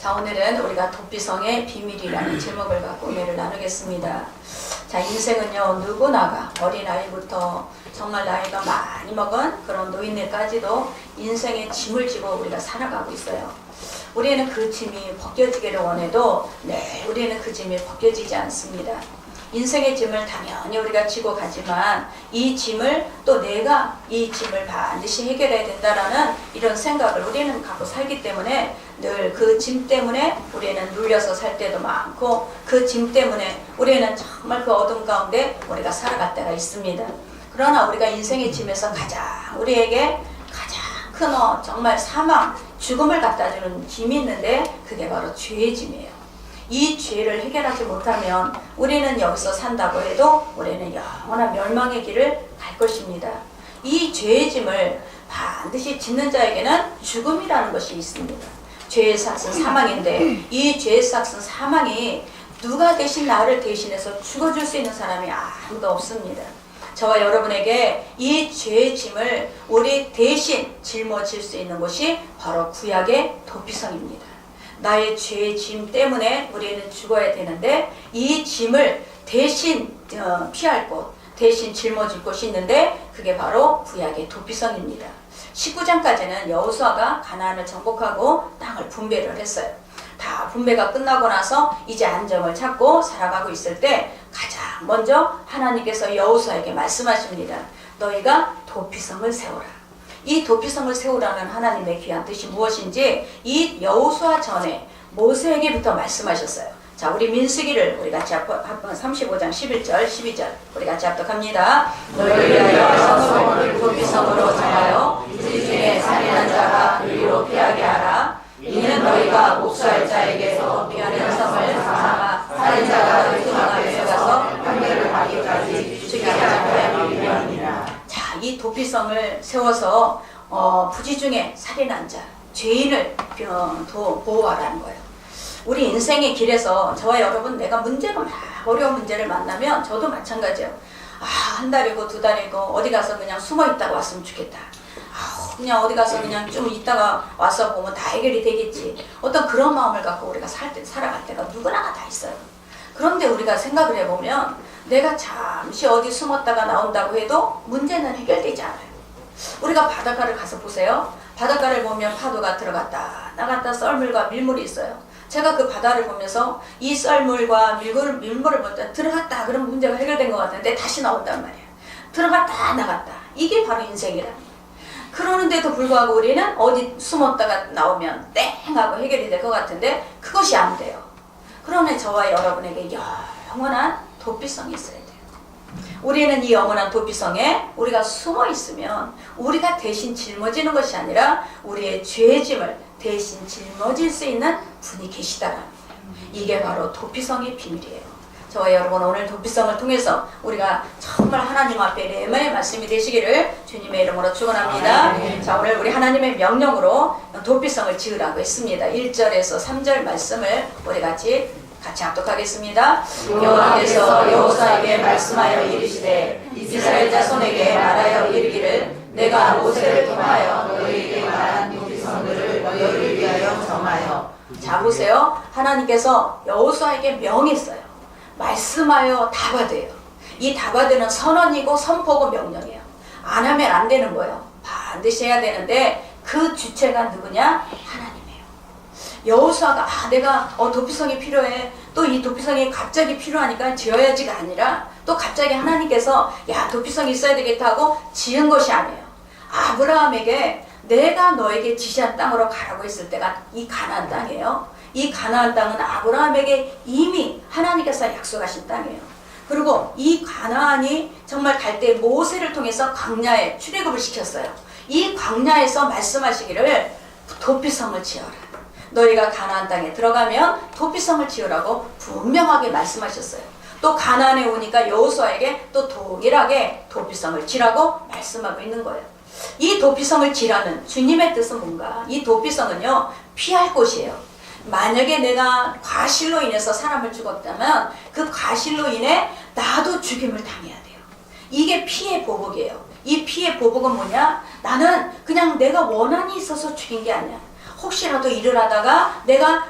자, 오늘은 우리가 도피성의 비밀이라는 제목을 갖고 은혜를 나누겠습니다. 자, 인생은요, 누구나가 어린아이부터 정말 나이가 많이 먹은 그런 노인네까지도 인생의 짐을 지고 우리가 살아가고 있어요. 우리는 그 짐이 벗겨지기를 원해도 우리는 그 짐이 벗겨지지 않습니다. 인생의 짐을 당연히 우리가 지고 가지만 이 짐을 또 내가 이 짐을 반드시 해결해야 된다라는 이런 생각을 우리는 갖고 살기 때문에 늘 그 짐 때문에 우리는 눌려서 살 때도 많고 그 짐 때문에 우리는 정말 그 어둠 가운데 우리가 살아갈 때가 있습니다. 그러나 우리가 인생의 짐에서 우리에게 가장 큰 정말 사망, 죽음을 갖다주는 짐이 있는데 그게 바로 죄의 짐이에요. 이 죄를 해결하지 못하면 우리는 여기서 산다고 해도 우리는 영원한 멸망의 길을 갈 것입니다. 이 죄의 짐을 반드시 짓는 자에게는 죽음이라는 것이 있습니다. 죄의 삭은 사망인데 이 죄의 삭은 사망이 누가 대신 나를 대신해서 죽어줄 수 있는 사람이 아무도 없습니다. 저와 여러분에게 이 죄의 짐을 우리 대신 짊어질 수 있는 곳이 바로 구약의 도피성입니다. 나의 죄의 짐 때문에 우리는 죽어야 되는데 이 짐을 대신 피할 곳, 대신 짊어질 곳이 있는데 그게 바로 구약의 도피성입니다. 19장까지는 여호수아가 가나안을 정복하고 땅을 분배를 했어요. 다 분배가 끝나고 나서 이제 안정을 찾고 살아가고 있을 때 가장 먼저 하나님께서 여호수아에게 말씀하십니다. 너희가 도피성을 세워라. 이 도피성을 세우라는 하나님의 귀한 뜻이 무엇인지 이 여호수아 전에 모세에게부터 말씀하셨어요. 자, 우리 민수기를 우리 같이 한번 35장 11절 12절 우리 같이 합독합니다. 너희를 위하여 성을 도피성으로 정하여 이 중에 살인한 자가 너희로 피하게 하라. 이는 너희가 목수할 자에게서 피하는 성을 삼아 살인자가 너희 손 앞에 서서 판결을 받기까지 죽이게 하려 함이니라. 자, 이 도피성을 세워서 부지 중에 살인한 자, 죄인을 보호하라는 거예요. 우리 인생의 길에서 저와 여러분 내가 문제가 막 어려운 문제를 만나면 저도 마찬가지예요. 한 달이고 두 달이고 어디 가서 그냥 숨어 있다가 왔으면 좋겠다. 그냥 어디 가서 그냥 좀 있다가 와서 보면 다 해결이 되겠지. 어떤 그런 마음을 갖고 우리가 살아갈 때가 누구나 다 있어요. 그런데 우리가 생각을 해보면 내가 잠시 어디 숨었다가 나온다고 해도 문제는 해결되지 않아요. 우리가 바닷가를 가서 보세요. 바닷가를 보면 파도가 들어갔다 나갔다 썰물과 밀물이 있어요. 제가 그 바다를 보면서 이 썰물과 밀물을 볼 때 들어갔다 그러면 문제가 해결된 것 같은데 다시 나온단 말이에요. 들어갔다 나갔다. 이게 바로 인생이랍니다. 그러는데도 불구하고 우리는 어디 숨었다가 나오면 땡 하고 해결이 될 것 같은데 그것이 안 돼요. 그러면 저와 여러분에게 영원한 도피성이 있어야 돼요. 우리는 이 영원한 도피성에 우리가 숨어 있으면 우리가 대신 짊어지는 것이 아니라 우리의 죄의 짐을 대신 짊어질 수 있는 분이 계시다라는 거예요. 이게 바로 도피성의 비밀이에요. 저와 여러분 오늘 도피성을 통해서 우리가 정말 하나님 앞에 레마의 말씀이 되시기를 주님의 이름으로 축원합니다. 자, 오늘 우리 하나님의 명령으로 도피성을 지으라고 했습니다. 1절에서 3절 말씀을 우리 같이 합독하겠습니다. 여호와께서 여호수아에게 말씀하여 이르시되 이스라엘 자손에게 말하여 이르기를 내가 모세를 통하여 너희에게 말한 도피성들을 너희를 위하여 정하여. 자, 보세요. 하나님께서 여호수아에게 명했어요. 말씀하여 다 받아요. 이 다 받으는 선언이고 선포고 명령이에요. 안 하면 안 되는 거예요. 반드시 해야 되는데 그 주체가 누구냐? 하나님이에요. 여호수아가 내가 도피성이 필요해. 또 이 도피성이 갑자기 필요하니까 지어야지가 아니라 또 갑자기 하나님께서 도피성이 있어야 되겠다 하고 지은 것이 아니에요. 아브라함에게 내가 너에게 지시한 땅으로 가라고 했을 때가 이 가나안 땅이에요. 이 가나안 땅은 아브라함에게 이미 하나님께서 약속하신 땅이에요. 그리고 이 가나안이 정말 갈 때 모세를 통해서 광야에 출애굽을 시켰어요. 이 광야에서 말씀하시기를 도피성을 지어라. 너희가 가나안 땅에 들어가면 도피성을 지으라고 분명하게 말씀하셨어요. 또 가나안에 오니까 여호수아에게 또 동일하게 도피성을 지라고 말씀하고 있는 거예요. 이 도피성을 지라는 주님의 뜻은 뭔가? 이 도피성은요, 피할 곳이에요. 만약에 내가 과실로 인해서 사람을 죽었다면 그 과실로 인해 나도 죽임을 당해야 돼요. 이게 피의 보복이에요. 이 피의 보복은 뭐냐? 나는 그냥 내가 원한이 있어서 죽인 게 아니야. 혹시라도 일을 하다가 내가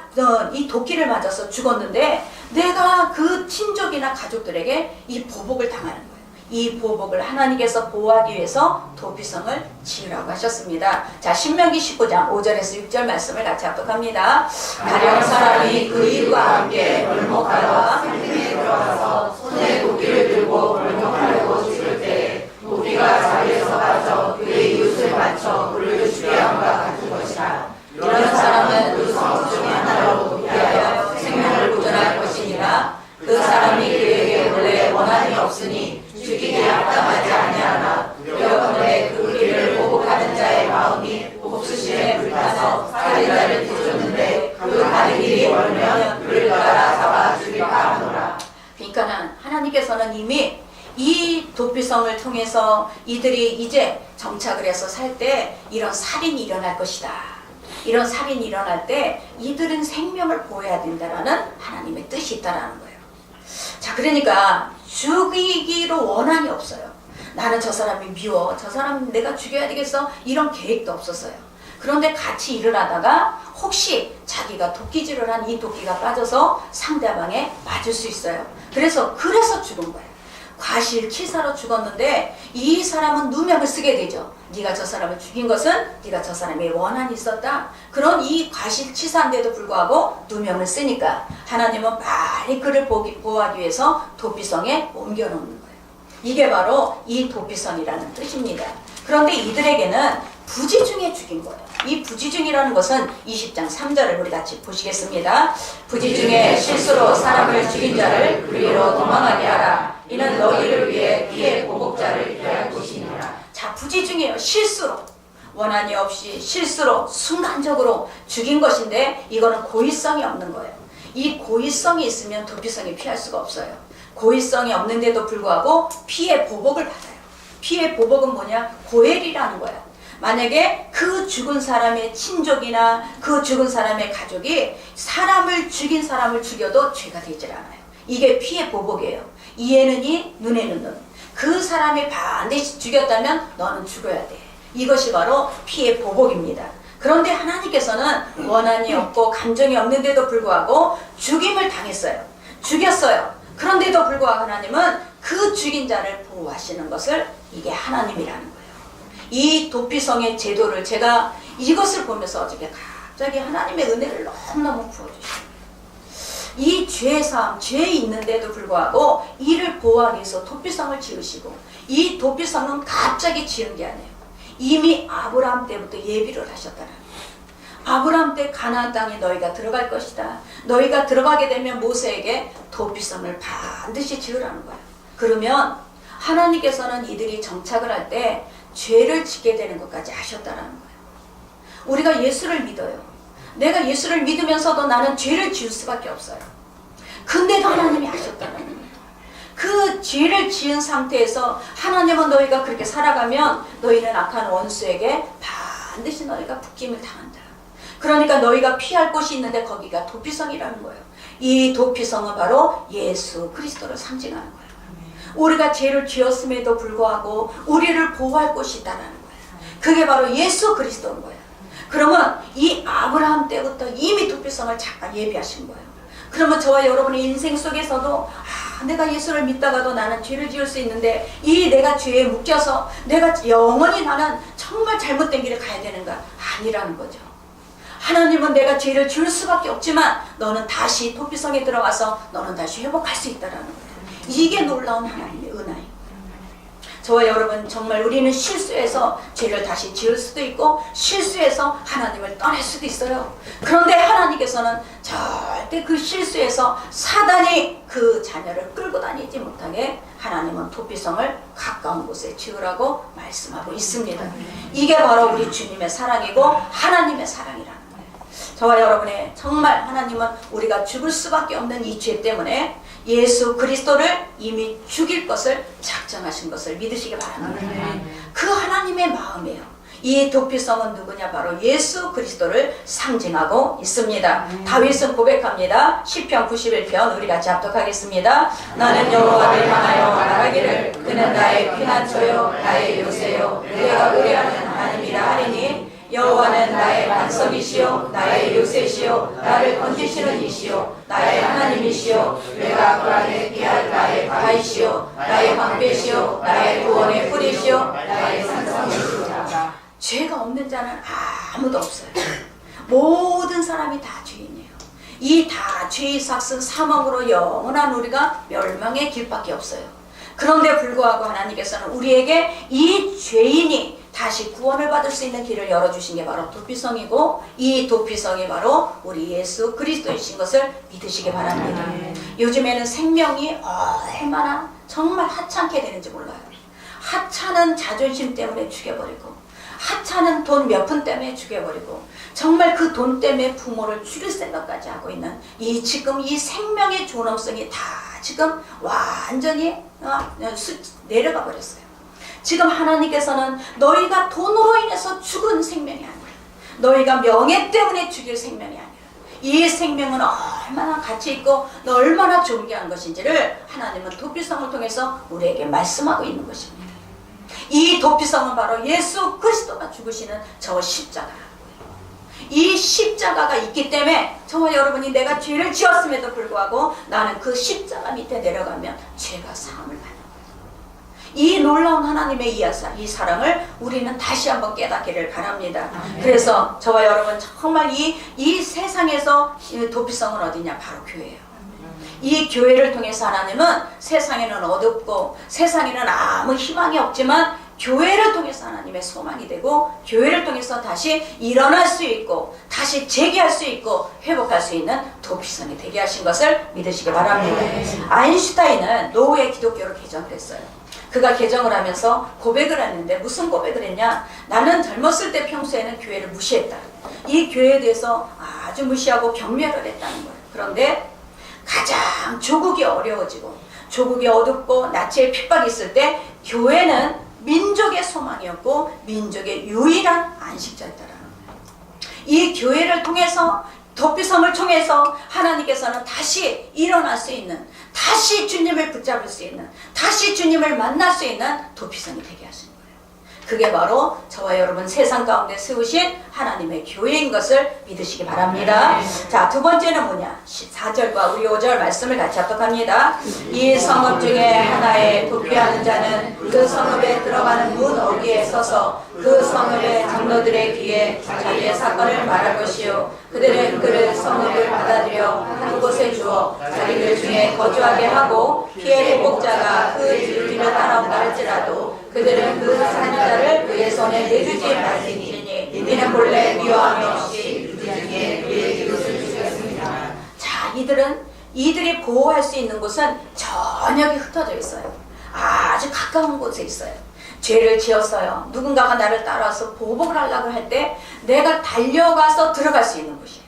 이 도끼를 맞아서 죽었는데 내가 그 친족이나 가족들에게 이 보복을 당하는 거예요. 이 보복을 하나님께서 보호하기 위해서 도피성을 지으라고 하셨습니다. 자, 신명기 19장 5절에서 6절 말씀을 같이 합독합니다. 가령 사람이 그 이웃과 함께 벌목하다가 산등에 들어가서 손에 도끼를 들고 벌목하려고 죽을 때 도끼가 자리에서 빠져 그의 이웃을 맞춰 그를 죽게 함과 같은 것이라. 이런 사람은 그 성 중에 하나로 도피하여 생명을 보존할 것이니라. 그 사람이 그에게 원래 원한이 없으니 죽이기에 합당하지 아니하나 두려워하되 그 길을 보복하는 자의 마음이 복수심에 불타서 살인자를 뒤쫓는데 그 가는 길이 멀면 그를 따라 잡아 죽일까 하노라. 그러니까는 하나님께서는 이미 이 도피성을 통해서 이들이 이제 정착을 해서 살 때 이런 살인이 일어날 것이다. 이런 살인이 일어날 때 이들은 생명을 보호해야 된다라는 하나님의 뜻이 있다라는 거예요. 자, 그러니까 죽이기로 원한이 없어요. 나는 저 사람이 미워. 저 사람 내가 죽여야 되겠어. 이런 계획도 없었어요. 그런데 같이 일을 하다가 혹시 자기가 도끼질을 한 이 도끼가 빠져서 상대방에 맞을 수 있어요. 그래서 죽은 거예요. 과실치사로 죽었는데 이 사람은 누명을 쓰게 되죠. 네가 저 사람을 죽인 것은 네가 저 사람의 원한이 있었다. 그런 이 과실치사인데도 불구하고 누명을 쓰니까 하나님은 빨리 그를 보호하기 위해서 도피성에 옮겨놓는 거예요. 이게 바로 이 도피성이라는 뜻입니다. 그런데 이들에게는 부지 중에 죽인 거예요. 이 부지 중이라는 것은 20장 3절을 우리 같이 보시겠습니다. 부지 중에 실수로 사람을 죽인 자를 그리로 도망하게 하라. 이는 너희를 위해 피해 보복자를 피할 것이니라. 자, 부지 중에요. 실수로, 원한이 없이 실수로 순간적으로 죽인 것인데 이거는 고의성이 없는 거예요. 이 고의성이 있으면 도피성이 피할 수가 없어요. 고의성이 없는데도 불구하고 피해 보복을 받아요. 피해 보복은 뭐냐? 고엘이라는 거야. 만약에 그 죽은 사람의 친족이나 그 죽은 사람의 가족이 사람을 죽인 사람을 죽여도 죄가 되질 않아요. 이게 피해 보복이에요. 이에는 이, 눈에는 눈. 그 사람이 반드시 죽였다면 너는 죽어야 돼. 이것이 바로 피해 보복입니다. 그런데 하나님께서는 원한이 없고 감정이 없는데도 불구하고 죽임을 당했어요. 죽였어요. 그런데도 불구하고 하나님은 그 죽인 자를 보호하시는 것을 이게 하나님이라는 거예요. 이 도피성의 제도를 제가 이것을 보면서 어저께 갑자기 하나님의 은혜를 너무너무 부어주시고 이 죄사함, 죄 있는데도 불구하고 이를 보호하기 위해서 도피성을 지으시고 이 도피성은 갑자기 지은 게 아니에요. 이미 아브라함 때부터 예비를 하셨다는 거예요. 아브라함 때 가나안 땅에 너희가 들어갈 것이다. 너희가 들어가게 되면 모세에게 도피성을 반드시 지으라는 거예요. 그러면 하나님께서는 이들이 정착을 할 때 죄를 짓게 되는 것까지 하셨다는 거예요. 우리가 예수를 믿어요. 내가 예수를 믿으면서도 나는 죄를 지을 수밖에 없어요. 근데도 하나님이 하셨다는 거예요. 그 죄를 지은 상태에서 하나님은 너희가 그렇게 살아가면 너희는 악한 원수에게 반드시 너희가 붙김을 당한다. 그러니까 너희가 피할 곳이 있는데 거기가 도피성이라는 거예요. 이 도피성은 바로 예수 그리스도를 상징하는 거예요. 우리가 죄를 지었음에도 불구하고 우리를 보호할 곳이 있다는 거예요. 그게 바로 예수 그리스도인 거예요. 그러면 이 아브라함 때부터 이미 도피성을 잠깐 예비하신 거예요. 그러면 저와 여러분의 인생 속에서도 내가 예수를 믿다가도 나는 죄를 지을 수 있는데 이 내가 죄에 묶여서 내가 영원히 나는 정말 잘못된 길을 가야 되는가? 아니라는 거죠. 하나님은 내가 죄를 지을 수밖에 없지만 너는 다시 도피성에 들어가서 너는 다시 회복할 수 있다는 거예요. 이게 놀라운 하나님의 은혜예요. 저와 여러분 정말 우리는 실수해서 죄를 다시 지을 수도 있고 실수해서 하나님을 떠날 수도 있어요. 그런데 하나님께서는 절대 그 실수해서 사단이 그 자녀를 끌고 다니지 못하게 하나님은 도피성을 가까운 곳에 지으라고 말씀하고 있습니다. 이게 바로 우리 주님의 사랑이고 하나님의 사랑이라는 거예요. 저와 여러분의 정말 하나님은 우리가 죽을 수밖에 없는 이 죄 때문에 예수 그리스도를 이미 죽일 것을 작정하신 것을 믿으시기 바랍니다. 그 하나님의 마음이에요. 이 도피성은 누구냐? 바로 예수 그리스도를 상징하고 있습니다. 다윗은 고백합니다. 시편 91편 우리 같이 합독하겠습니다. 나는 여호와를 향하여 말하기를 그는 나의 피난처요 나의 요새요 내가 의뢰하는 하나님이라 하리니 여호와는 나의 반석이시요 나의 요새시요 나를 건지시는 이시요 나의 하나님이시요 내가 그 안에 피할 나의 바위시요 나의 방패시요 나의 구원의 뿌리시요 나의 산성이시로다. 죄가 없는 자는 아무도 없어요. 모든 사람이 다 죄인이에요. 이 다 죄의 삭은 사망으로 영원한 우리가 멸망의 길밖에 없어요. 그런데 불구하고 하나님께서는 우리에게 이 죄인이 다시 구원을 받을 수 있는 길을 열어주신 게 바로 도피성이고, 이 도피성이 바로 우리 예수 그리스도이신 것을 믿으시기 바랍니다. 요즘에는 생명이 얼마나 정말 하찮게 되는지 몰라요. 하찮은 자존심 때문에 죽여버리고, 하찮은 돈 몇 푼 때문에 죽여버리고, 정말 그 돈 때문에 부모를 죽일 생각까지 하고 있는 지금 이 생명의 존엄성이 다 지금 완전히 내려가 버렸어요. 지금 하나님께서는 너희가 돈으로 인해서 죽은 생명이 아니라, 너희가 명예 때문에 죽일 생명이 아니라, 이 생명은 얼마나 가치 있고 얼마나 존귀한 것인지를 하나님은 도피성을 통해서 우리에게 말씀하고 있는 것입니다. 이 도피성은 바로 예수 그리스도가 죽으시는 저 십자가라는 거예요. 이 십자가가 있기 때문에 저와 여러분이 내가 죄를 지었음에도 불구하고 나는 그 십자가 밑에 내려가면 죄가 사함을 받는 거예요. 이 놀라운 하나님의 이 사랑을 우리는 다시 한번 깨닫기를 바랍니다. 그래서 저와 여러분 정말 이 세상에서 도피성은 어디냐? 바로 교회예요. 이 교회를 통해서 하나님은 세상에는 어둡고 세상에는 아무 희망이 없지만 교회를 통해서 하나님의 소망이 되고, 교회를 통해서 다시 일어날 수 있고 다시 재기할 수 있고 회복할 수 있는 도피성이 되게 하신 것을 믿으시기 바랍니다. 아인슈타인은 노후의 기독교로 개정을 했어요. 그가 개정을 하면서 고백을 했는데 무슨 고백을 했냐? 나는 젊었을 때 평소에는 교회를 무시했다. 이 교회에 대해서 아주 무시하고 경멸을 했다는 거예요. 그런데 가장 조국이 어려워지고 조국이 어둡고 나치의 핍박이 있을 때 교회는 민족의 소망이었고 민족의 유일한 안식처였다라는 거예요. 이 교회를 통해서, 도피성을 통해서 하나님께서는 다시 일어날 수 있는, 다시 주님을 붙잡을 수 있는, 다시 주님을 만날 수 있는 도피성이 되게 하신 거예요. 그게 바로 저와 여러분 세상 가운데 세우신 하나님의 교회인 것을 믿으시기 바랍니다. 자, 두 번째는 뭐냐? 4절과 우리 5절 말씀을 같이 합독합니다. 이 성읍 중에 하나에 도피하는 자는 그 성읍에 들어가는 문 어귀에 서서 그 성읍의 장로들의 귀에 자기의 사건을 말할 것이요, 그들은 그를 성읍을 받아들여 한 곳에 주어 자기들 중에 거주하게 하고, 피해 회복자가 그 뒤를 따라온다 할지라도 그들은 그 살인자를 그의 손에 내주지 말지니 이는 본래 미워함이 없이 그들 중에 그의 이웃을 죽였습니다. 자, 이들이 보호할 수 있는 곳은 저녁에 흩어져 있어요. 아주 가까운 곳에 있어요. 죄를 지었어요. 누군가가 나를 따라와서 보복을 하려고 할 때 내가 달려가서 들어갈 수 있는 곳이에요.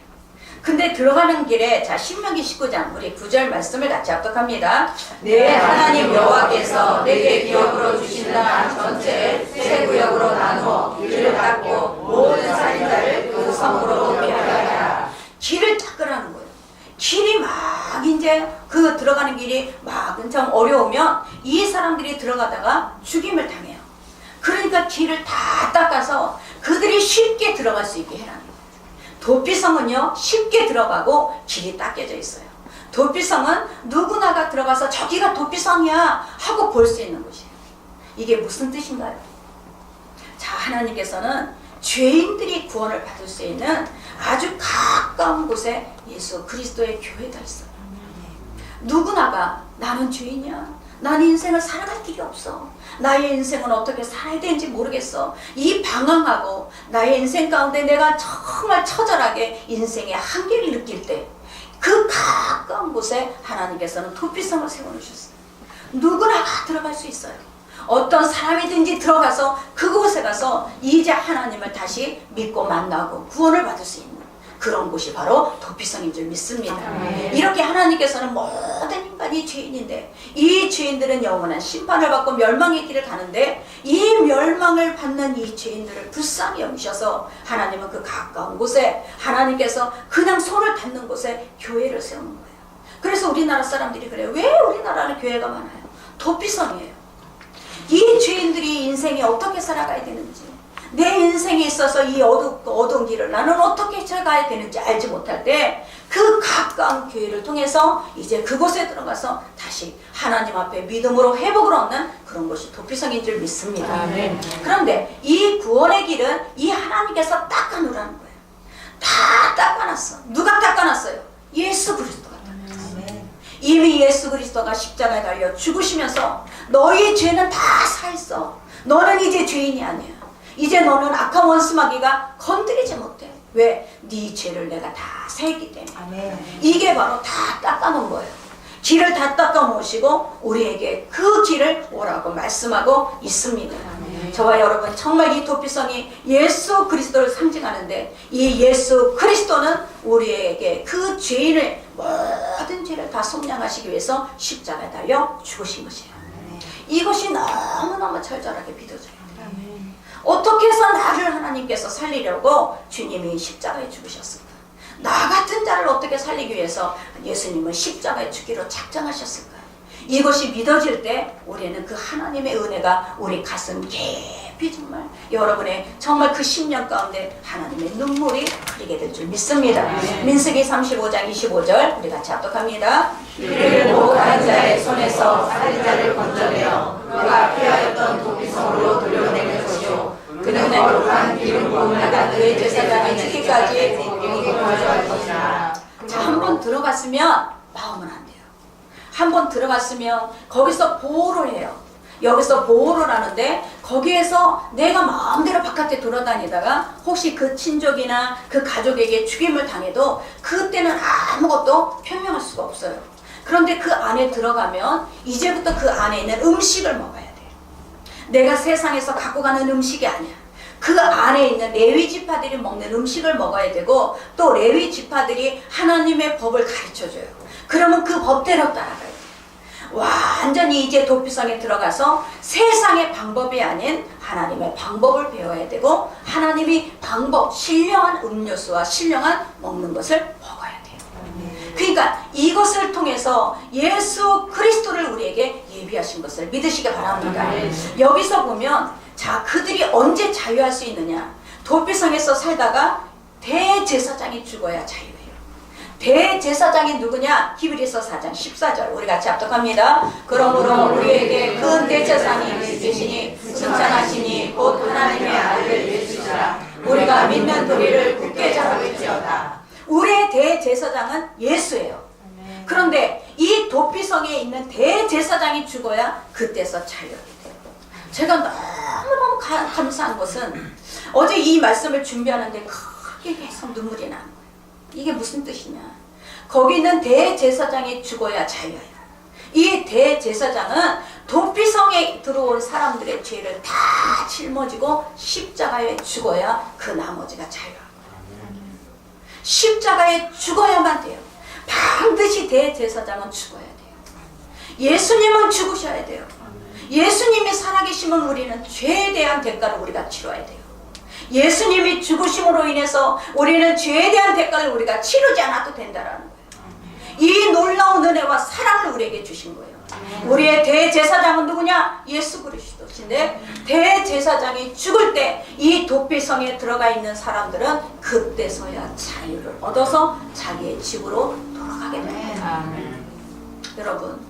근데 들어가는 길에, 자, 신명기 19장 우리 9절 말씀을 같이 합독합니다. 내 하나님 여호와께서 내게 기업으로 주신 땅 전체를 세 구역으로 나누어 길을 닦고 모든 살인자를 그 성으로 도피하게 하라. 길을 닦으라는 거예요. 길이 막 이제 그 들어가는 길이 막 엄청 어려우면 이 사람들이 들어가다가 죽임을 당해요. 그러니까 길을 다 닦아서 그들이 쉽게 들어갈 수 있게 해라는 거예요. 도피성은요, 쉽게 들어가고 길이 닦여져 있어요. 도피성은 누구나가 들어가서 저기가 도피성이야 하고 볼 수 있는 곳이에요. 이게 무슨 뜻인가요? 자, 하나님께서는 죄인들이 구원을 받을 수 있는 아주 가까운 곳에 예수 그리스도의 교회가 있어요. 누구나가 나는 죄인이야, 난 인생을 살아갈 길이 없어, 나의 인생은 어떻게 살아야 되는지 모르겠어, 이 방황하고 나의 인생 가운데 내가 정말 처절하게 인생의 한계를 느낄 때 그 가까운 곳에 하나님께서는 도피성을 세워놓으셨어요. 누구나가 들어갈 수 있어요. 어떤 사람이든지 들어가서 그곳에 가서 이제 하나님을 다시 믿고 만나고 구원을 받을 수 있는 그런 곳이 바로 도피성인 줄 믿습니다. 이렇게 하나님께서는 모든 인간이 죄인인데 이 죄인들은 영원한 심판을 받고 멸망의 길을 가는데, 이 멸망을 받는 이 죄인들을 불쌍히 여기셔서 하나님은 그 가까운 곳에, 하나님께서 그냥 손을 닿는 곳에 교회를 세우는 거예요. 그래서 우리나라 사람들이 그래요. 왜 우리나라는 교회가 많아요? 도피성이에요. 이 죄인들이 인생에 어떻게 살아가야 되는지, 내 인생에 있어서 이 어두운 길을 나는 어떻게 쳐가야 되는지 알지 못할 때 그 가까운 교회를 통해서 이제 그곳에 들어가서 다시 하나님 앞에 믿음으로 회복을 얻는 그런 것이 도피성인 줄 믿습니다. 아멘. 그런데 이 구원의 길은 이 하나님께서 닦아놓으라는 거예요. 다 닦아놨어. 누가 닦아놨어요? 예수 그리스도가 닦아놨어요. 이미 예수 그리스도가 십자가에 달려 죽으시면서 너희 죄는 다 사했어. 너는 이제 죄인이 아니야. 이제 너는 악한 원수마귀가 건드리지 못해. 왜? 네 죄를 내가 다 사했기 때문에. 아멘. 이게 바로 다 닦아놓은 거예요. 길을 다 닦아놓으시고 우리에게 그 길을 오라고 말씀하고 있습니다. 아멘. 저와 여러분 정말 이 도피성이 예수 그리스도를 상징하는데 이 예수 그리스도는 우리에게 그 죄인을 모든 죄를 다 속량하시기 위해서 십자가에 달려 죽으신 것이에요. 이것이 너무너무 절절하게 믿어져요. 어떻게 해서 나를 하나님께서 살리려고 주님이 십자가에 죽으셨을까? 나 같은 자를 어떻게 살리기 위해서 예수님은 십자가에 죽기로 작정하셨을까? 이것이 믿어질 때 우리는 그 하나님의 은혜가 우리 가슴 깊이 정말 여러분의 정말 그 10년 가운데 하나님의 눈물이 흐르게 될 줄 믿습니다. 민수기 35장 25절 우리 같이 합독합니다. 그를 목한 자의 손에서 살인자를 건져내어 그가 피하였던 도피성으로 돌려내는 것이요 그는 거룩한 기름 부음을 받아 그의 제사장이 죽기까지 공경이 거절할 것이라. 자, 한번 들어갔으면 나오면 안 돼요. 한번 들어갔으면 거기서 보호를 해요. 여기서 보호를 하는데 거기에서 내가 마음대로 바깥에 돌아다니다가 혹시 그 친족이나 그 가족에게 죽임을 당해도 그때는 아무것도 표명할 수가 없어요. 그런데 그 안에 들어가면 이제부터 그 안에 있는 음식을 먹어야 돼요. 내가 세상에서 갖고 가는 음식이 아니야. 그 안에 있는 레위 지파들이 먹는 음식을 먹어야 되고 또 레위 지파들이 하나님의 법을 가르쳐줘요. 그러면 그 법대로 따라가야 돼요. 완전히 이제 도피성에 들어가서 세상의 방법이 아닌 하나님의 방법을 배워야 되고 하나님이 방법, 신령한 음료수와 신령한 먹는 것을 먹어야 돼요. 그러니까 이것을 통해서 예수 그리스도를 우리에게 예비하신 것을 믿으시기 바랍니다. 여기서 보면 자 그들이 언제 자유할 수 있느냐? 도피성에서 살다가 대제사장이 죽어야 자유해요. 대제사장이 누구냐? 히브리서 4장 14절 우리 같이 합독합니다. 그러므로 우리에게 큰 대제사장이 있으시니 승천하시니 곧 하나님의 아들 예수시라. 우리가 믿는 도리를 굳게 잡을지어다. 우리의 대제사장은 예수예요. 그런데 이 도피성에 있는 대제사장이 죽어야 그때서 자유하게 돼요. 제가 너무너무 감사한 것은 어제 이 말씀을 준비하는데 크게 계속 눈물이 나는 거예요. 이게 무슨 뜻이냐? 거기 있는 대제사장이 죽어야 자유야. 이 대제사장은 도피성에 들어온 사람들의 죄를 다 짊어지고 십자가에 죽어야 그 나머지가 자유한 거예요. 십자가에 죽어야만 돼요. 반드시 대제사장은 죽어야 돼요. 예수님은 죽으셔야 돼요. 예수님이 살아계시면 우리는 죄에 대한 대가를 우리가 치러야 돼요. 예수님이 죽으심으로 인해서 우리는 죄에 대한 대가를 우리가 치르지 않아도 된다라는 거예요. 이 놀라운 은혜와 사랑을 우리에게 주신 거예요. 우리의 대제사장은 누구냐? 예수 그리스도신데 대제사장이 죽을 때 이 도피성에 들어가 있는 사람들은 그때서야 자유를 얻어서 자기의 집으로 돌아가게 됩니다. 여러분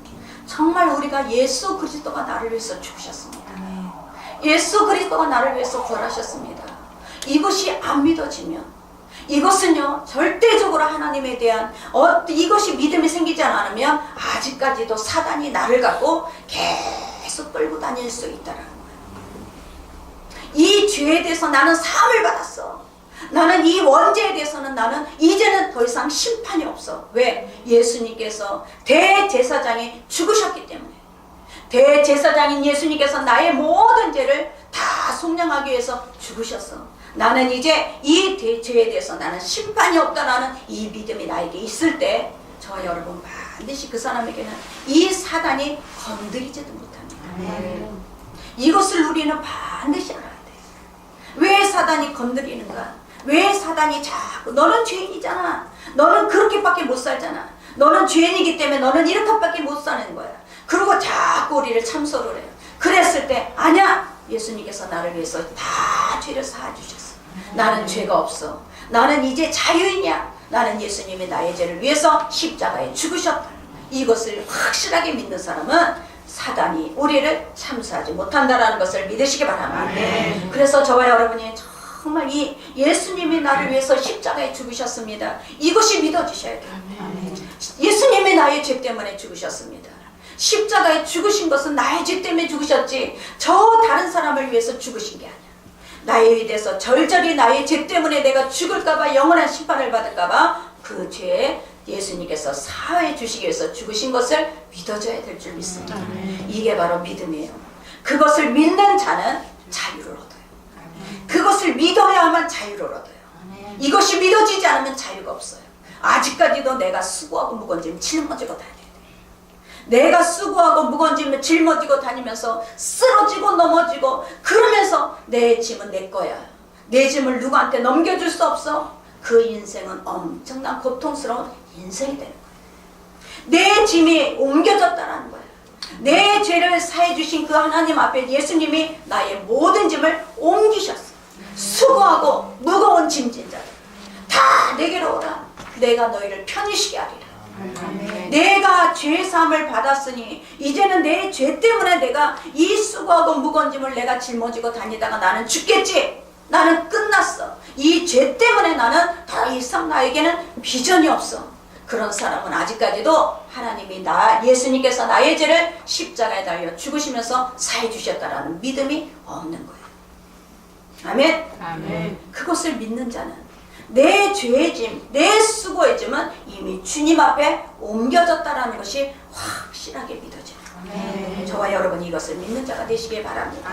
정말 우리가 예수 그리스도가 나를 위해서 죽으셨습니다. 예수 그리스도가 나를 위해서 부활하셨습니다. 이것이 안 믿어지면 이것은요 절대적으로 하나님에 대한 이것이 믿음이 생기지 않으면 아직까지도 사단이 나를 갖고 계속 끌고 다닐 수 있다라는 거예요. 이 죄에 대해서 나는 사함을 받았어. 나는 이 원죄에 대해서는 나는 이제는 더 이상 심판이 없어. 왜? 예수님께서 대제사장이 죽으셨기 때문에. 대제사장인 예수님께서 나의 모든 죄를 다 속량하기 위해서 죽으셨어. 나는 이제 이 죄에 대해서 나는 심판이 없다라는 이 믿음이 나에게 있을 때 저와 여러분 반드시 그 사람에게는 이 사단이 건드리지도 못합니다. 이것을 우리는 반드시 알아야 돼. 왜 사단이 건드리는가? 왜 사단이 자꾸 너는 죄인이잖아. 너는 그렇게밖에 못 살잖아. 너는 죄인이기 때문에 너는 이렇게밖에 못 사는 거야. 그리고 자꾸 우리를 참소를 해요. 그랬을 때 아니야. 예수님께서 나를 위해서 다 죄를 사주셨어. 나는 죄가 없어. 나는 이제 자유이냐? 나는 예수님이 나의 죄를 위해서 십자가에 죽으셨다. 이것을 확실하게 믿는 사람은 사단이 우리를 참수하지 못한다라는 것을 믿으시기 바랍니다. 그래서 저와 여러분이 정말 이 예수님이 나를 위해서 십자가에 죽으셨습니다. 이것이 믿어지셔야 돼요. 예수님이 나의 죄 때문에 죽으셨습니다. 십자가에 죽으신 것은 나의 죄 때문에 죽으셨지 저 다른 사람을 위해서 죽으신 게 아니야. 나에 의해서 절절히 나의 죄 때문에 내가 죽을까봐 영원한 심판을 받을까봐 그 죄에 예수님께서 사해 주시기 위해서 죽으신 것을 믿어줘야 될 줄 믿습니다. 이게 바로 믿음이에요. 그것을 믿는 자는 자유를 얻어요. 그것을 믿어야만 자유를 얻어요. 이것이 믿어지지 않으면 자유가 없어요. 아직까지도 내가 수고하고 무거워지면 짊어지고 다녀야 돼요. 내가 수고하고 무거워지면 짊어지고 다니면서 쓰러지고 넘어지고 그러면서 내 짐은 내 거야. 내 짐을 누구한테 넘겨줄 수 없어. 그 인생은 엄청난 고통스러운 인생이 되는 거예요. 내 짐이 옮겨졌다는 거예요. 내 죄를 사해 주신 그 하나님 앞에 예수님이 나의 모든 짐을 옮기셨어요. 수고하고 무거운 짐진 자들 다 내게로 오라. 내가 너희를 편히 쉬게 하리라. 내가 죄사함을 받았으니 이제는 내 죄 때문에 내가 이 수고하고 무거운 짐을 내가 짊어지고 다니다가 나는 죽겠지. 나는 끝났어. 이 죄 때문에 나는 더 이상 나에게는 비전이 없어. 그런 사람은 아직까지도 하나님이 예수님께서 나의 죄를 십자가에 달려 죽으시면서 사해 주셨다라는 믿음이 없는 거예요. 아멘. 그것을 믿는 자는 내 죄의 짐, 내 수고의 짐은 이미 주님 앞에 옮겨졌다라는 것이 확실하게 믿어져요. 저와 여러분이 이것을 믿는 자가 되시길 바랍니다.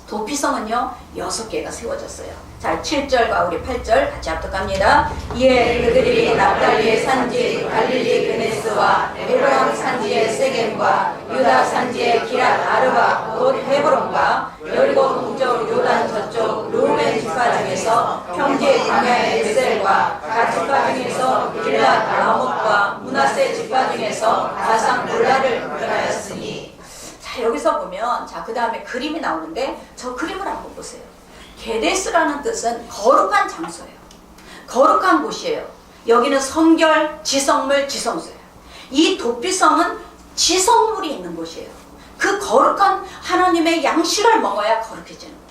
도피성은요 6개가 세워졌어요. 자 7절과 우리 8절 같이 합독합니다. 이에 그들이 납달리의 산지 갈릴리 그네스와 에브라임 산지의 세겜과 유다 산지의 기랏 아르바 곧 헤브론과 여리고 동쪽 요단 저쪽 루멘 지파 중에서 평지 광야의 베셀과 갓 지파 중에서 길랏 라못과 므낫세 지파 중에서 가상 몰라를 분하였으니. 자 여기서 보면 그 다음에 그림이 나오는데 저 그림을 한번 보세요. 게데스라는 뜻은 거룩한 장소예요. 거룩한 곳이에요. 여기는 성결, 지성물, 지성소예요. 이 도피성은 지성물이 있는 곳이에요. 그 거룩한 하나님의 양식을 먹어야 거룩해지는 거예요.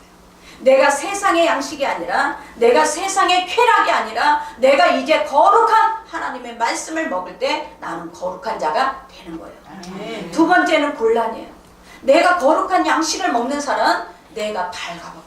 내가 세상의 양식이 아니라 내가 세상의 쾌락이 아니라 내가 이제 거룩한 하나님의 말씀을 먹을 때 나는 거룩한 자가 되는 거예요. 두 번째는 곤란이에요. 내가 거룩한 양식을 먹는 사람은 내가 발가벗겨져요.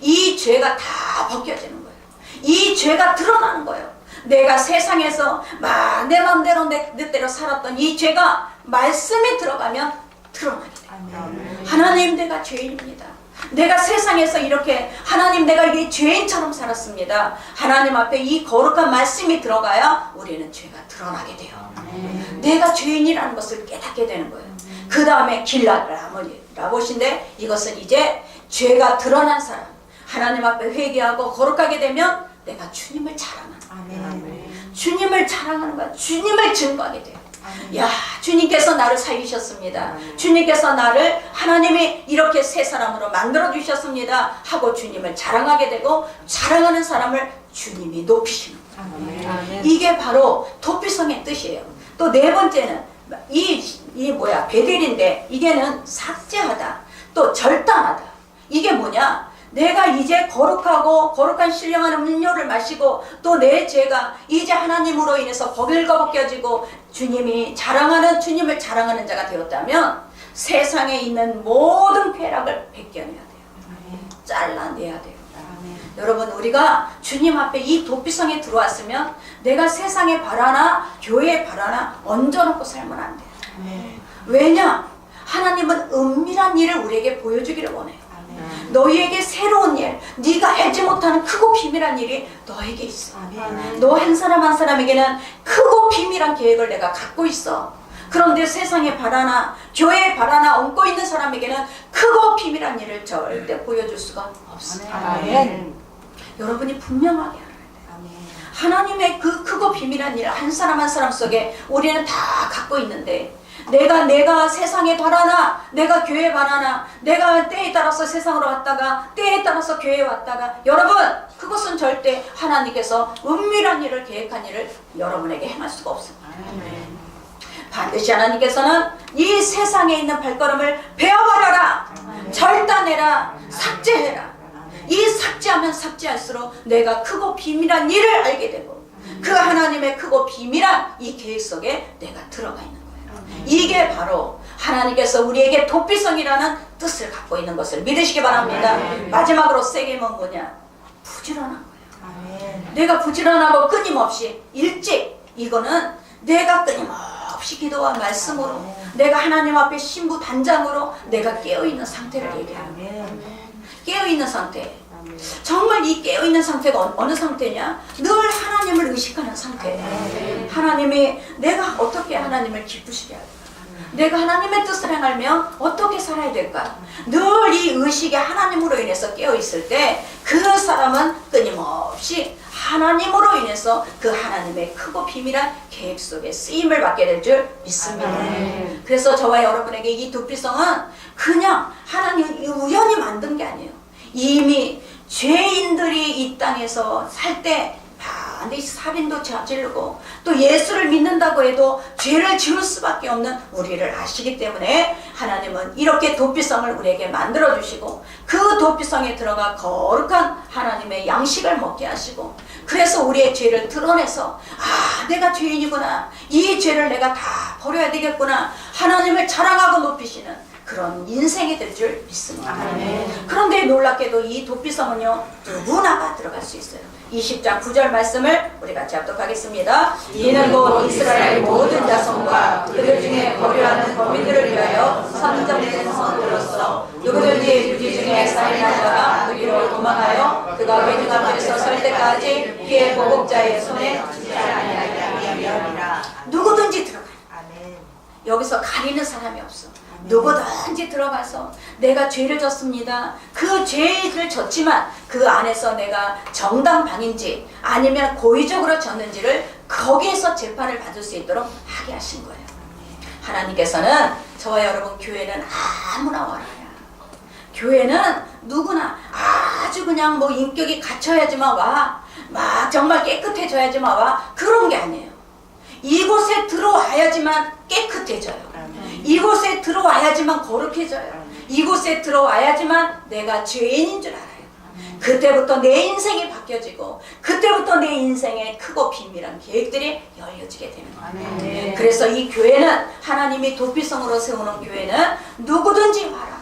이 죄가 다 벗겨지는 거예요. 이 죄가 드러나는 거예요. 내가 세상에서 막 내 맘대로 내 뜻대로 살았던 이 죄가 말씀에 들어가면 드러나게 돼요. 하나님 내가 죄인입니다. 내가 세상에서 이렇게 하나님 내가 이 죄인처럼 살았습니다. 하나님 앞에 이 거룩한 말씀이 들어가야 우리는 죄가 드러나게 돼요. 내가 죄인이라는 것을 깨닫게 되는 거예요. 그 다음에 길랏 라못인데 이것은 이제 죄가 드러난 사람 하나님 앞에 회개하고 거룩하게 되면 내가 주님을 자랑하는 주님을 자랑하는 거야. 주님을 증거하게 돼요. 야 주님께서 나를 살리셨습니다. 주님께서 나를 하나님이 이렇게 새 사람으로 만들어 주셨습니다 하고 주님을 자랑하게 되고 자랑하는 사람을 주님이 높이시는 거예요. 이게 바로 도피성의 뜻이에요. 또 네 번째는 베델인데 이게는 삭제하다 또 절단하다. 이게 뭐냐? 내가 이제 거룩한 신령한 음료를 마시고 또 내 죄가 이제 하나님으로 인해서 벗겨지고 주님을 자랑하는 자가 되었다면 세상에 있는 모든 쾌락을 벗겨내야 돼요. 잘라내야 돼요. 여러분 우리가 주님 앞에 이 도피성에 들어왔으면 내가 세상에 바라나 교회에 바라나 얹어놓고 살면 안 돼요. 왜냐? 하나님은 은밀한 일을 우리에게 보여주기를 원해요. 너희에게 새로운 일, 네가 알지 못하는 크고 비밀한 일이 너에게 있어. 너 한 사람 한 사람에게는 크고 비밀한 계획을 내가 갖고 있어. 그런데 세상에 바라나 교회에 바라나 얹고 있는 사람에게는 크고 비밀한 일을 절대 보여줄 수가 없어. 여러분이 분명하게 알아야 돼요. 하나님의 그 크고 비밀한 일을 한 사람 한 사람 속에 우리는 다 갖고 있는데 내가 세상에 바라나, 내가 교회에 바라나, 내가 때에 따라서 세상으로 왔다가 때에 따라서 교회에 왔다가, 여러분 그것은 절대 하나님께서 은밀한 일을 계획한 일을 여러분에게 행할 수가 없습니다. 반드시 하나님께서는 이 세상에 있는 발걸음을 베어버려라, 절단해라, 삭제해라. 이 삭제하면 삭제할수록 내가 크고 비밀한 일을 알게 되고, 그 하나님의 크고 비밀한 이 계획 속에 내가 들어가 있는 거예요. 이게 바로 하나님께서 우리에게 도피성이라는 뜻을 갖고 있는 것을 믿으시기 바랍니다. 마지막으로 세겜은 뭐냐? 부지런한 거예요. 내가 부지런하고 끊임없이 일찍, 이거는 내가 끊임없이 기도와 말씀으로, 내가 하나님 앞에 신부 단장으로 내가 깨어있는 상태를 얘기해요. 깨어있는 상태. 정말 이 깨어있는 상태가 어느 상태냐? 늘 하나님을 의식하는 상태. 하나님이, 내가 어떻게 하나님을 기쁘시게 할까? 내가 하나님의 뜻을 행하면 어떻게 살아야 될까? 늘 이 의식이 하나님으로 인해서 깨어있을 때 그 사람은 끊임없이 하나님으로 인해서 그 하나님의 크고 비밀한 계획 속에 쓰임을 받게 될 줄 믿습니다. 그래서 저와 여러분에게 이 도피성은 그냥 하나님이 우연히 만든 게 아니에요. 이미 죄인들이 이 땅에서 살 때 반드시 살인도 저지르고 또 예수를 믿는다고 해도 죄를 지을 수밖에 없는 우리를 아시기 때문에 하나님은 이렇게 도피성을 우리에게 만들어 주시고, 그 도피성에 들어가 거룩한 하나님의 양식을 먹게 하시고, 그래서 우리의 죄를 드러내서 내가 죄인이구나, 이 죄를 내가 다 버려야 되겠구나, 하나님을 자랑하고 높이시는 그런 인생이 될 줄 믿습니다. 그런데 놀랍게도 이 도피성은요, 누구나가 들어갈 수 있어요. 20장 9절 말씀을 우리 같이 합독하겠습니다. 이는 곧 이스라엘 모든 자손과 그들 중에 거류하는 거민들을 위하여 선정된 성으로서 누구든지 그들 중에 살인한 자가 그리로 도망하여 그가 외진 앞에서 설 때까지 피해 보복자의 손에 지지 아니하리라. 누구든지 들어가요. 여기서 가리는 사람이 없어. 누구든지 들어가서 내가 죄를 졌습니다. 그 죄를 졌지만 그 안에서 내가 정당방인지 아니면 고의적으로 졌는지를 거기에서 재판을 받을 수 있도록 하게 하신 거예요. 하나님께서는 저와 여러분, 교회는 아무나 와라. 교회는 누구나 아주 그냥 뭐 인격이 갖춰야지만 와, 막 정말 깨끗해져야지만 와, 그런 게 아니에요. 이곳에 들어와야지만 깨끗해져요. 이곳에 들어와야지만 거룩해져요. 이곳에 들어와야지만 내가 죄인인 줄 알아요. 그때부터 내 인생이 바뀌어지고, 그때부터 내 인생의 크고 비밀한 계획들이 열려지게 되는 거예요. 그래서 이 교회는, 하나님이 도피성으로 세우는 교회는 누구든지 와라.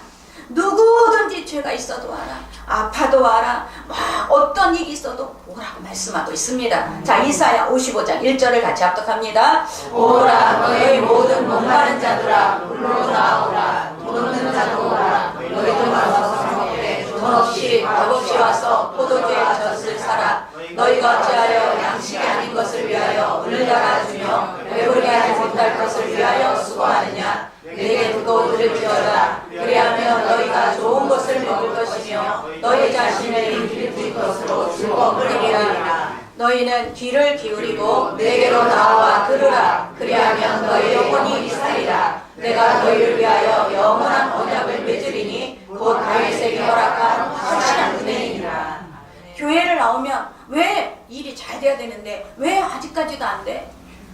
누구든지 죄가 있어도 와라. 아파도 와라. 막 어떤 일이 있어도 오라고 말씀하고 있습니다. 자, 이사야 55장 1절을 같이 합독합니다. 오라, 너희 모든 목마른 자들아, 물로 나오라. 돈 없는 자도 오라. 너희도 와서 사먹되 돈 없이 값없이 와서 포도주의 젖을 사라. 너희가 어찌하여 양식이 아닌 것을 위하여 오늘날아 주며 배부르게 하지 못할 것을 위하여 수고하느냐. 내게 두고 들을지어다. 그리하면 너희가 좋은 것을 먹을 것이며 너희 자신을 기쁘실 것으로 즐거움을 누리리라. 너희는 귀를 기울이고 내게로 나와 들으라. 그리하면 너희 영혼이 살리라. 내가 너희를 위하여 영원한 언약을 맺으리니 곧 다윗에게 허락한 확실한 은혜이니라. 교회를 나오면 왜 일이 잘 돼야 되는데 왜 아직까지도 안 돼?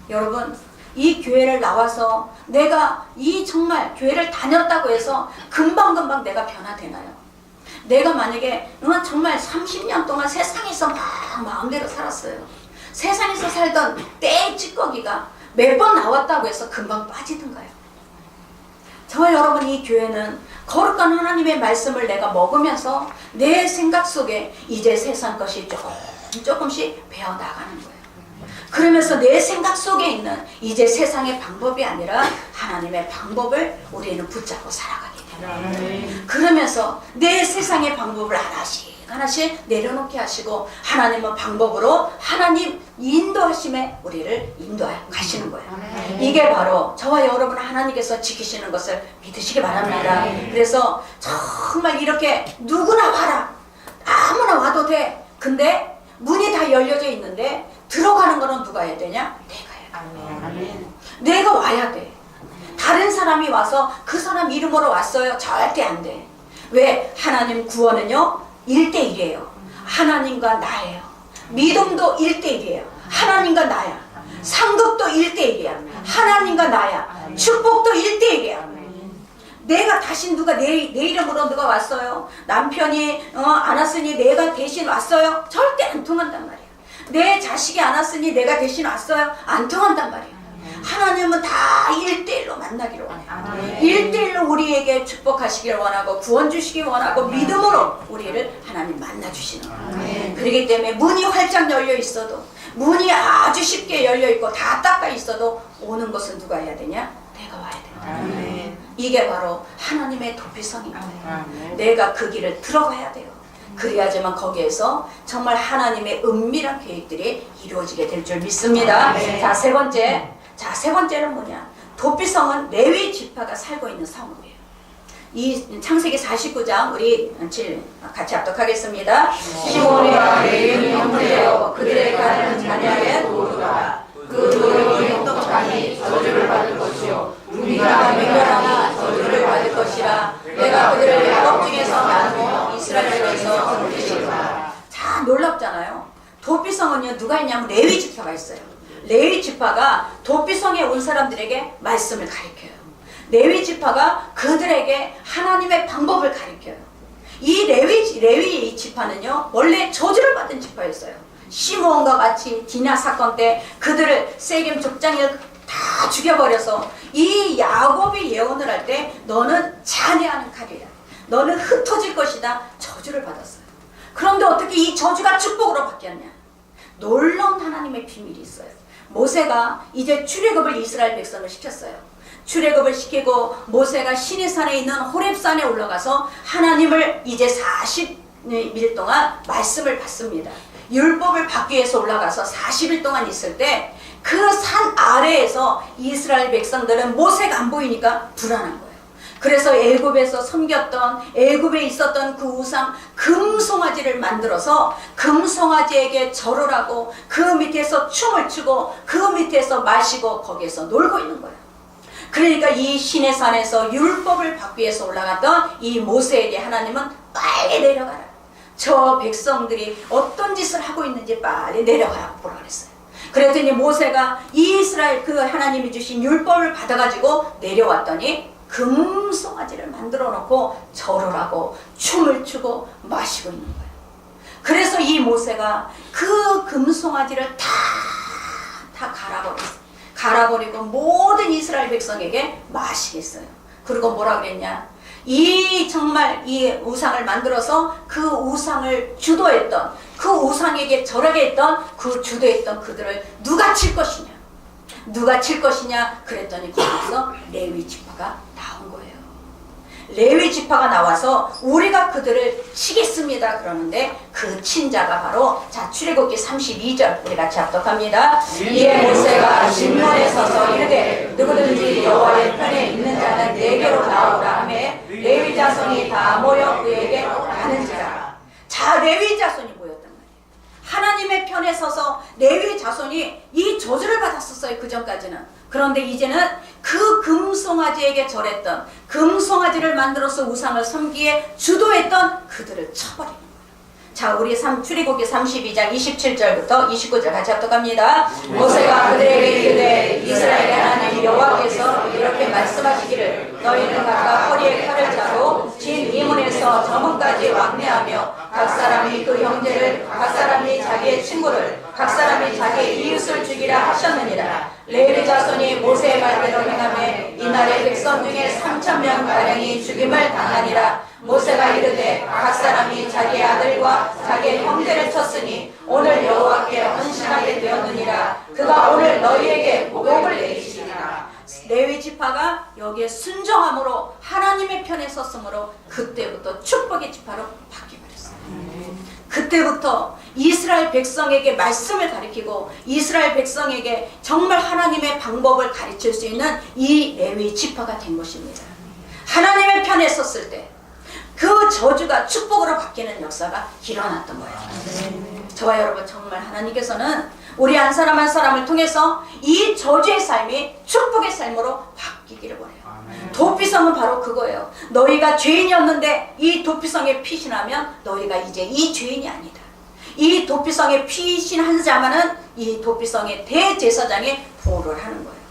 여러분, 이 교회를 나와서 내가 이 정말 교회를 다녔다고 해서 금방금방 내가 변화되나요? 내가 만약에 정말 30년 동안 세상에서 막 마음대로 살았어요. 세상에서 살던 때의 찌꺼기가 몇 번 나왔다고 해서 금방 빠지던가요? 저와 여러분, 이 교회는 거룩한 하나님의 말씀을 내가 먹으면서 내 생각 속에 이제 세상 것이 조금씩 배어나가는 거예요. 그러면서 내 생각 속에 있는 이제 세상의 방법이 아니라 하나님의 방법을 우리는 붙잡고 살아가게 됩니다. 그러면서 내 세상의 방법을 하나씩 내려놓게 하시고, 하나님은 방법으로 하나님 인도하심에 우리를 인도하여 가시는 거예요. 이게 바로 저와 여러분 하나님께서 지키시는 것을 믿으시기 바랍니다. 그래서 정말 이렇게 누구나 와라, 아무나 와도 돼. 근데 문이 다 열려져 있는데 들어가는 거는 누가 해야 되냐? 내가 해야 돼. 내가 와야 돼. 다른 사람이 와서 그 사람 이름으로 왔어요. 절대 안 돼. 왜? 하나님 구원은요 1대1이에요. 하나님과 나예요. 믿음도 1대1이에요. 하나님과 나야. 상급도 1대1이야. 하나님과 나야. 축복도 1대1이야. 내가 다시 누가 내 이름으로 누가 왔어요. 남편이 안 왔으니 내가 대신 왔어요. 절대 안 통한단 말이야. 내 자식이 안 왔으니 내가 대신 왔어요. 안 통한단 말이야. 하나님은 다 1대1로 만나기를 원해요. 1대1로 우리에게 축복하시기를 원하고 구원 주시기 원하고 믿음으로 우리를 하나님 만나주시는 거예요. 그렇기 때문에 문이 활짝 열려 있어도, 문이 아주 쉽게 열려 있고 다 닦아 있어도 오는 것은 누가 해야 되냐? 내가 와야 된다. 이게 바로 하나님의 도피성입니다. 내가 그 길을 들어가야 돼요. 그래야지만 거기에서 정말 하나님의 은밀한 계획들이 이루어지게 될 줄 믿습니다. 자, 세 번째는 뭐냐? 도피성은 레위 지파가 살고 있는 성이에요. 이 창세기 49장 우리 같이 합독하겠습니다. 시몬과 레위는 형제여 그들의 가는 자녀의 도루라. 그 도루의 행동감이 저주를 받을 것이요 우리가 맹렬하나 저주를 받을 것이라. 내가 그들을 야곱 중에서 나누어 이스라엘에서 돌리시리라. 자, 놀랍잖아요. 도피성은요 누가 있냐면 레위 지파가 있어요. 레위 지파가 도피성에 온 사람들에게 말씀을 가르쳐요. 레위 지파가 그들에게 하나님의 방법을 가르쳐요. 이 레위 지파는요 원래 저주를 받은 지파였어요. 시므온과 같이 디나 사건 때 그들을 세겜 족장을 다 죽여버려서 이 야곱이 예언을 할 때 너는 잔해하는 칼이야. 너는 흩어질 것이다. 저주를 받았어요. 그런데 어떻게 이 저주가 축복으로 바뀌었냐? 놀라운 하나님의 비밀이 있어요. 모세가 이제 출애굽을 이스라엘 백성을 시켰어요. 출애굽을 시키고 모세가 시내산에 있는 호렙산에 올라가서 하나님을 이제 40일 동안 말씀을 받습니다. 율법을 받기 위해서 올라가서 40일 동안 있을 때 그 산 아래에서 이스라엘 백성들은 모세가 안 보이니까 불안한 거예요. 그래서 애굽에서 섬겼던 애굽에 있었던 그 우상 금송아지를 만들어서 금송아지에게 절을 하고 그 밑에서 춤을 추고 그 밑에서 마시고 거기에서 놀고 있는 거예요. 그러니까 이 시내산에서 율법을 받기 위해서 올라갔던 이 모세에게 하나님은 빨리 내려가라. 저 백성들이 어떤 짓을 하고 있는지 빨리 내려가라고 보라 그랬어요. 그랬더니 모세가 이스라엘 그 하나님이 주신 율법을 받아가지고 내려왔더니 금송아지를 만들어 놓고 절을 하고 춤을 추고 마시고 있는 거예요. 그래서 이 모세가 그 금송아지를 다 갈아버리고 모든 이스라엘 백성에게 마시게 했어요. 그리고 뭐라 그랬냐? 정말 이 우상을 만들어서 그 우상을 주도했던, 그 우상에게 절하게 했던, 그 주도했던 그들을 누가 칠 것이냐? 누가 칠 것이냐? 그랬더니 거기서 레위 지파가 나온 거예요. 레위 지파가 나와서 우리가 그들을 치겠습니다 그러는데 그 친자가 바로 자 출애굽기 32절 우리 같이 합독합니다. 이에 모세가 진문에 서서 이르되 누구든지 여호와의 편에 있는 자는 내게로 나오라 하매 레위 자손이 다 모여 그에게 가는지라. 자, 레위 자손이 모였단 말이에요. 하나님의 편에 서서 레위 자손이 이 저주를 받았었어요. 그 전까지는. 그런데 이제는 그 금송아지에게 절했던, 금송아지를 만들어서 우상을 섬기에 주도했던 그들을 쳐버리는 거예요. 자, 우리 출애굽기 32장 27절부터 29절 같이 합독합니다. 모세가 그들에게 이르되 이스라엘의 하나님 여호와께서 이렇게 말씀하시기를 너희는 각각 허리에 칼을 차고 진 이문에서 저문까지 왕래하며 각 사람이 그 형제를, 각 사람이 자기의 친구를, 각 사람이 자기의 이웃을 죽이라 하셨느니라. 레위 자손이 모세의 말대로 행하매 이날의 백성 중에 3,000명 가량이 죽임을 당하니라. 모세가 이르되 각 사람이 자기의 아들과 자기의 형제를 쳤으니 오늘 여호와께 헌신하게 되었느니라. 그가 오늘 너희에게 복을 내리시리라. 레위 지파가 여기에 순종함으로 하나님의 편에 섰으므로 그때부터 축복의 지파로 바뀌어버렸어요. 그때부터 이스라엘 백성에게 말씀을 가르치고 이스라엘 백성에게 정말 하나님의 방법을 가르칠 수 있는 이 레위 지파가 된 것입니다. 하나님의 편에 섰을 때 그 저주가 축복으로 바뀌는 역사가 일어났던 거예요. 저와 여러분 정말 하나님께서는 우리 한 사람 한 사람을 통해서 이 저주의 삶이 축복의 삶으로 바뀌기를 원해요. 도피성은 바로 그거예요. 너희가 죄인이었는데 이 도피성에 피신하면 너희가 이제 이 죄인이 아니다. 이 도피성에 피신한 자만은 이 도피성의 대제사장이 보호를 하는 거예요.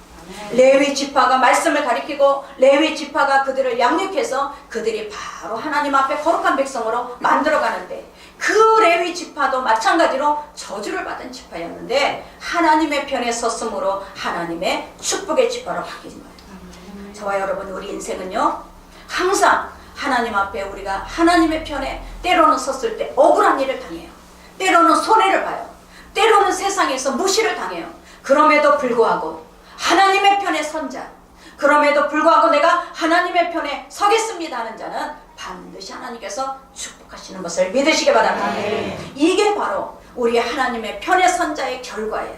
레위 지파가 말씀을 가리키고 레위 지파가 그들을 양육해서 그들이 바로 하나님 앞에 거룩한 백성으로 만들어가는데, 그 레위 지파도 마찬가지로 저주를 받은 지파였는데 하나님의 편에 섰으므로 하나님의 축복의 지파로 바뀐 거예요. 저와 여러분, 우리 인생은요, 항상 하나님 앞에 우리가 하나님의 편에 때로는 섰을 때 억울한 일을 당해요. 때로는 손해를 봐요. 때로는 세상에서 무시를 당해요. 그럼에도 불구하고 하나님의 편에 선 자, 그럼에도 불구하고 내가 하나님의 편에 서겠습니다 하는 자는 반드시 하나님께서 축복하시는 것을 믿으시기 바랍니다. 이게 바로 우리 하나님의 편에 선 자의 결과예요.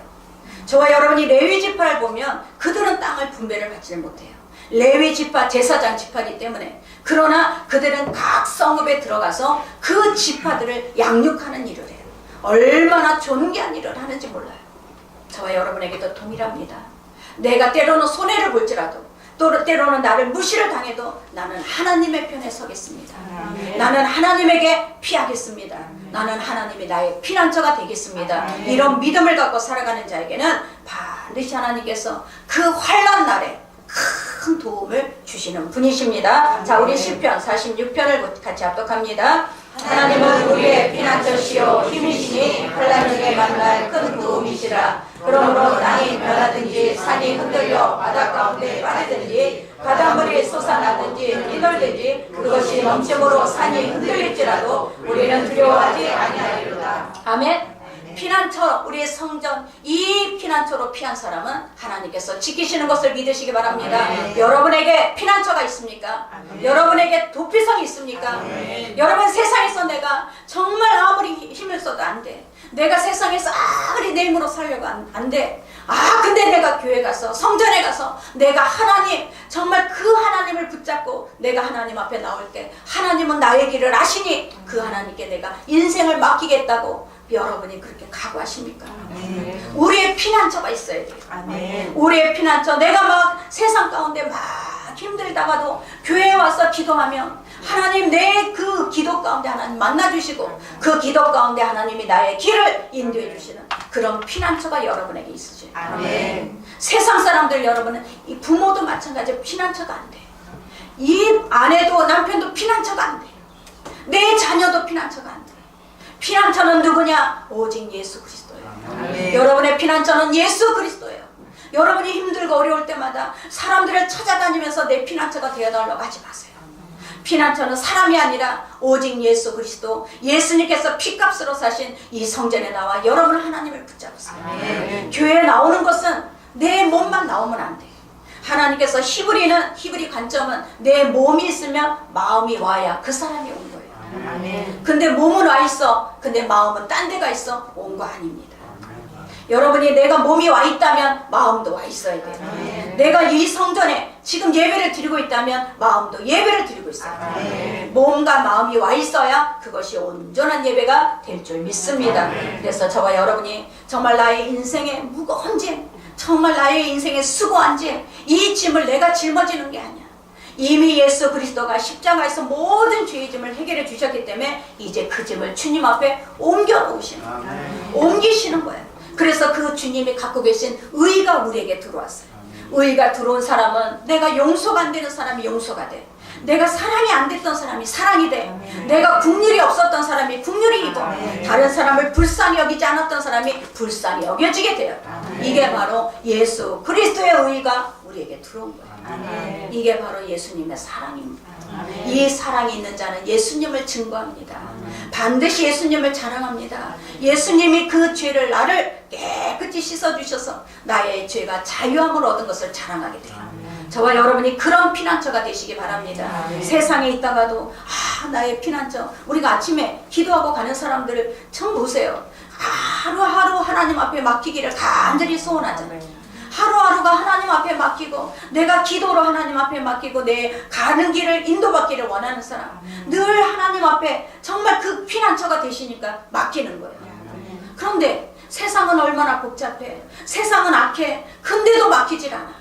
저와 여러분이 레위 지파를 보면 그들은 땅을 분배를 받지 못해요. 레위 지파, 제사장 지파이기 때문에. 그러나 그들은 각 성읍에 들어가서 그 지파들을 양육하는 일을 해요. 얼마나 존귀한 일을 하는지 몰라요. 저와 여러분에게도 동일합니다. 내가 때로는 손해를 볼지라도, 또 때로는 나를 무시를 당해도 나는 하나님의 편에 서겠습니다. 나는 하나님에게 피하겠습니다. 나는 하나님이 나의 피난처가 되겠습니다. 이런 믿음을 갖고 살아가는 자에게는 반드시 하나님께서 그 환난 날에 큰 도움을 주시는 분이십니다. 자, 우리 시편 46편을 같이 합독합니다. 하나님은 우리의 피난처시요 힘이시니 환난 중에 만날 큰 도움이시라. 그러므로 땅이 변하든지 산이 흔들려 바다 가운데 빠지든지 바닷물이 솟아나든지 뛰놀든지 그것이 넘침으로 산이 흔들릴지라도 우리는 두려워하지 아니하리로다. 아멘. 피난처, 우리의 성전, 이 피난처로 피한 사람은 하나님께서 지키시는 것을 믿으시기 바랍니다. 여러분에게 피난처가 있습니까? 여러분에게 도피성이 있습니까? 여러분, 세상에서 내가 정말 아무리 힘을 써도 안 돼. 내가 세상에서 아무리 내 힘으로 살려고 안 돼. 근데 내가 교회 가서, 성전에 가서 내가 하나님, 정말 그 하나님을 붙잡고 내가 하나님 앞에 나올 때 하나님은 나의 길을 아시니 그 하나님께 내가 인생을 맡기겠다고 여러분이 그렇게 각오하십니까? 우리의 피난처가 있어야 돼요. 우리의 피난처. 내가 막 세상 가운데 막 힘들다가도 교회에 와서 기도하면 하나님, 내 그 기도 가운데 하나님 만나주시고 그 기도 가운데 하나님이 나의 길을 인도해 주시는 그런 피난처가 여러분에게 있으세요. 세상 사람들, 여러분은 이 부모도 마찬가지로 피난처가 안 돼. 이 아내도 남편도 피난처가 안 돼. 내 자녀도 피난처가 안 돼. 피난처는 누구냐? 오직 예수 그리스도예요. 여러분의 피난처는 예수 그리스도예요. 여러분이 힘들고 어려울 때마다 사람들을 찾아다니면서 내 피난처가 되어달라고 하지 마세요. 피난처는 사람이 아니라 오직 예수 그리스도, 예수님께서 피값으로 사신 이 성전에 나와 여러분 하나님을 붙잡으세요. 교회에 나오는 것은 내 몸만 나오면 안 돼요. 하나님께서 히브리 관점은 내 몸이 있으면 마음이 와야 그 사람이 온 거예요. 근데 몸은 와 있어. 근데 마음은 딴 데가 있어. 온 거 아닙니다. 여러분이 내가 몸이 와 있다면 마음도 와 있어야 돼요. 내가 이 성전에 지금 예배를 드리고 있다면 마음도 예배를 드리고 있어요. 몸과 마음이 와 있어야 그것이 온전한 예배가 될 줄 믿습니다. 그래서 저와 여러분이 정말 나의 인생의 무거운 짐, 정말 나의 인생의 수고한 짐, 이 짐을 내가 짊어지는 게 아니야. 이미 예수 그리스도가 십자가에서 모든 죄의 짐을 해결해 주셨기 때문에 이제 그 짐을 주님 앞에 옮겨 놓으시는 거예요. 옮기시는 거예요. 그래서 그 주님이 갖고 계신 의가 우리에게 들어왔어요. 의가 들어온 사람은 내가 용서가 안 되는 사람이 용서가 돼. 내가 사랑이 안 됐던 사람이 사랑이 돼. 내가 국률이 없었던 사람이 국률이 있고, 다른 사람을 불쌍히 여기지 않았던 사람이 불쌍히 여겨지게 돼요. 이게 바로 예수 그리스도의 의가 우리에게 들어온 거예요. 이게 바로 예수님의 사랑입니다. 이 사랑이 있는 자는 예수님을 증거합니다. 반드시 예수님을 자랑합니다. 예수님이 그 죄를, 나를 깨끗이 씻어주셔서 나의 죄가 자유함을 얻은 것을 자랑하게 돼요. 저와 여러분이 그런 피난처가 되시기 바랍니다. 세상에 있다가도 나의 피난처. 우리가 아침에 기도하고 가는 사람들을 처음 보세요. 하루하루 하나님 앞에 맡기기를 간절히 소원하잖아요. 하루하루가 하나님 앞에 맡기고, 내가 기도로 하나님 앞에 맡기고, 내 가는 길을 인도받기를 원하는 사람, 늘 하나님 앞에 정말 그 피난처가 되시니까 맡기는 거예요. 그런데 세상은 얼마나 복잡해. 세상은 악해. 근데도 막히질 않아.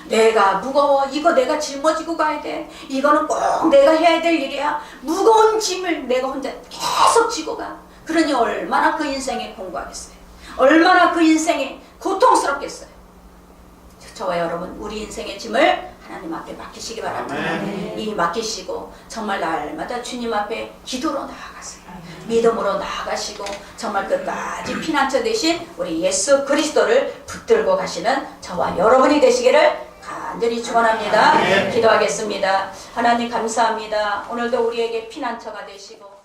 내가 무거워. 이거 내가 짊어지고 가야 돼. 이거는 꼭 내가 해야 될 일이야. 무거운 짐을 내가 혼자 계속 지고 가. 그러니 얼마나 그 인생에 공부하겠어요. 얼마나 그 인생이 고통스럽겠어요. 저와 여러분, 우리 인생의 짐을 하나님 앞에 맡기시기 바랍니다. 이 맡기시고 정말 날마다 주님 앞에 기도로 나아가세요. 믿음으로 나아가시고 정말 끝까지 피난처 되신 우리 예수 그리스도를 붙들고 가시는 저와 여러분이 되시기를 간절히 축원합니다. 기도하겠습니다. 하나님 감사합니다. 오늘도 우리에게 피난처가 되시고